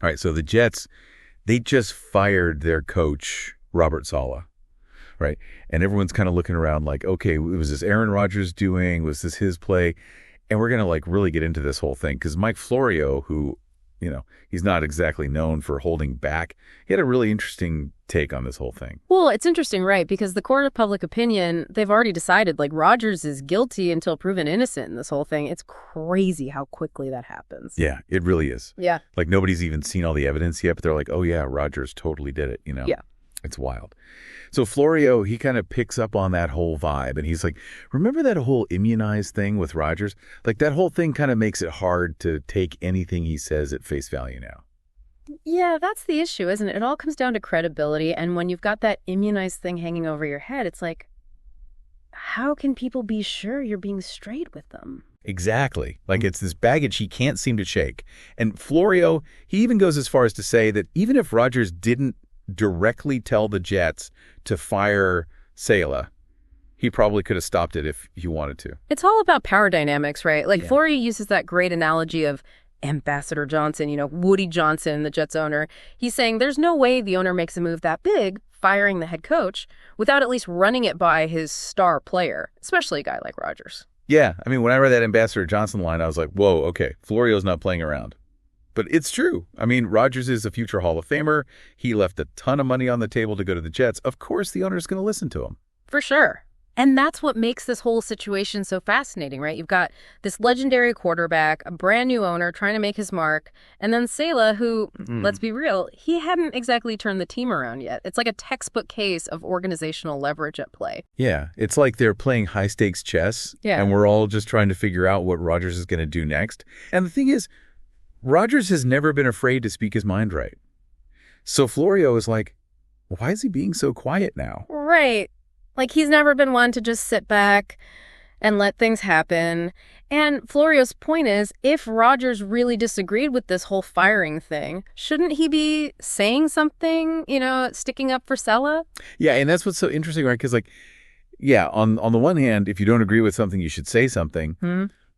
All right, so the Jets, they just fired their coach, Robert Saleh, right? And everyone's kind of looking around like, okay, was this Aaron Rodgers doing? Was this his play? And we're going to like really get into this whole thing because Mike Florio, who, he's not exactly known for holding back, he had a really interesting take on this whole thing. Well, it's interesting, right? Because the court of public opinion, they've already decided like Rodgers is guilty until proven innocent in this whole thing. It's crazy how quickly that happens. Yeah, it really is. Yeah. Like nobody's even seen all the evidence yet, but they're like, oh yeah, Rodgers totally did it, Yeah. It's wild. So Florio, he kind of picks up on that whole vibe, and he's like, remember that whole immunized thing with Rodgers? Like that whole thing kind of makes it hard to take anything he says at face value now. Yeah, that's the issue, isn't it? It all comes down to credibility, and when you've got that immunized thing hanging over your head, it's like, how can people be sure you're being straight with them? Exactly. Like it's this baggage he can't seem to shake. And Florio, he even goes as far as to say that even if Rodgers didn't directly tell the Jets to fire Saleh, he probably could have stopped it if he wanted to. It's all about power dynamics, right? Like Yeah. Florio uses that great analogy of Ambassador Johnson, Woody Johnson, the Jets owner. He's saying there's no way the owner makes a move that big, firing the head coach, without at least running it by his star player, especially a guy like Rodgers. Yeah. I mean, when I read that Ambassador Johnson line, I was like, whoa, okay, Florio's not playing around. But it's true. I mean, Rodgers is a future Hall of Famer. He left a ton of money on the table to go to the Jets. Of course, the owner's going to listen to him. For sure. And that's what makes this whole situation so fascinating, right? You've got this legendary quarterback, a brand new owner trying to make his mark, and then Saleh, who, let's be real, he hadn't exactly turned the team around yet. It's like a textbook case of organizational leverage at play. Yeah, it's like they're playing high-stakes chess, and we're all just trying to figure out what Rodgers is going to do next. And the thing is, Rodgers has never been afraid to speak his mind right. So Florio is like, why is he being so quiet now? Right. Like, he's never been one to just sit back and let things happen. And Florio's point is, if Rodgers really disagreed with this whole firing thing, shouldn't he be saying something, sticking up for Saleh? Yeah, and that's what's so interesting, right? Because, on the one hand, if you don't agree with something, you should say something.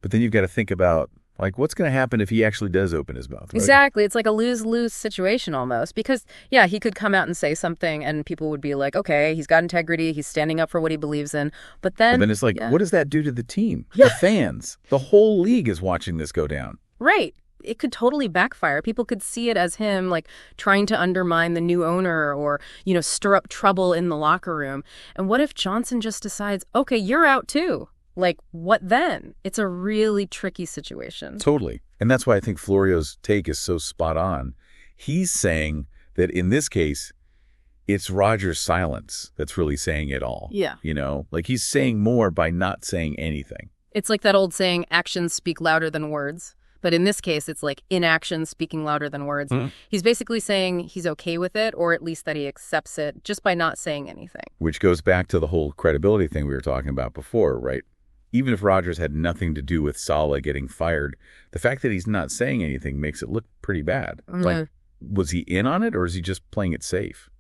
But then you've got to think about, what's going to happen if he actually does open his mouth, right? Exactly. It's like a lose-lose situation almost. Because, yeah, he could come out and say something and people would be like, okay, he's got integrity, he's standing up for what he believes in. But then it's like, what does that do to the team? The fans. The whole league is watching this go down. Right. It could totally backfire. People could see it as him, trying to undermine the new owner or, stir up trouble in the locker room. And what if Johnson just decides, okay, you're out too? What then? It's a really tricky situation. Totally. And that's why I think Florio's take is so spot on. He's saying that in this case, it's Rodgers' silence that's really saying it all. Yeah. He's saying more by not saying anything. It's like that old saying, actions speak louder than words. But in this case, it's like inaction speaking louder than words. He's basically saying he's okay with it, or at least that he accepts it just by not saying anything. Which goes back to the whole credibility thing we were talking about before, right? Even if Rodgers had nothing to do with Saleh getting fired, the fact that he's not saying anything makes it look pretty bad. Was he in on it, or is he just playing it safe?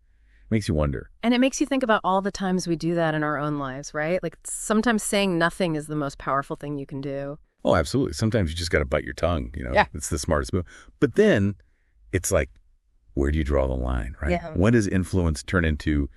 Makes you wonder. And it makes you think about all the times we do that in our own lives, right? Sometimes saying nothing is the most powerful thing you can do. Oh, absolutely. Sometimes you just got to bite your tongue, Yeah. It's the smartest move. But then it's like, where do you draw the line, right? Yeah. When does influence turn into,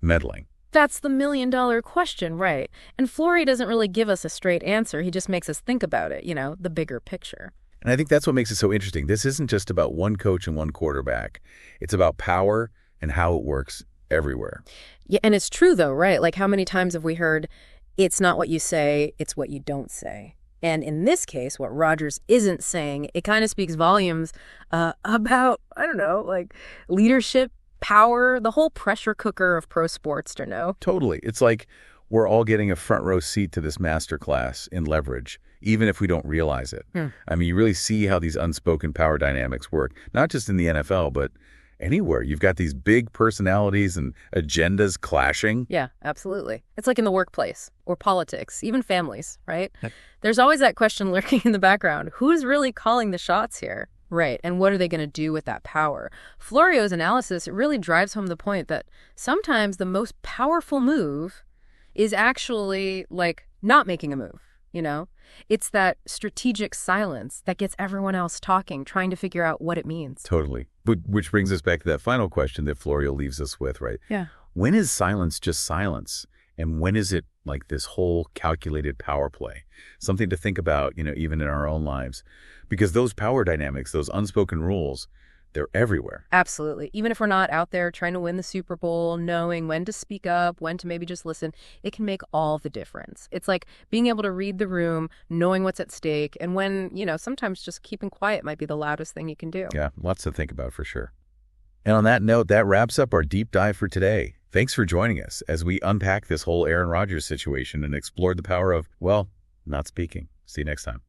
meddling? That's the million-dollar question, right? And Florio doesn't really give us a straight answer. He just makes us think about it, the bigger picture. And I think that's what makes it so interesting. This isn't just about one coach and one quarterback. It's about power and how it works everywhere. Yeah, and it's true, though, right? How many times have we heard, it's not what you say, it's what you don't say? And in this case, what Rodgers isn't saying, it kind of speaks volumes about, leadership, power, the whole pressure cooker of pro sports, Totally. It's like we're all getting a front row seat to this masterclass in leverage, even if we don't realize it. I mean, you really see how these unspoken power dynamics work, not just in the NFL, but anywhere. You've got these big personalities and agendas clashing. Yeah, absolutely. It's like in the workplace or politics, even families, right? There's always that question lurking in the background. Who's really calling the shots here? Right. And what are they going to do with that power? Florio's analysis really drives home the point that sometimes the most powerful move is actually not making a move, It's that strategic silence that gets everyone else talking, trying to figure out what it means. Totally. Which brings us back to that final question that Florio leaves us with, right? Yeah. When is silence just silence? And when is it like this whole calculated power play? Something to think about, even in our own lives. Because those power dynamics, those unspoken rules, they're everywhere. Absolutely. Even if we're not out there trying to win the Super Bowl, knowing when to speak up, when to maybe just listen, it can make all the difference. It's like being able to read the room, knowing what's at stake, and when, sometimes just keeping quiet might be the loudest thing you can do. Yeah, lots to think about for sure. And on that note, that wraps up our deep dive for today. Thanks for joining us as we unpack this whole Aaron Rodgers situation and explored the power of, well, not speaking. See you next time.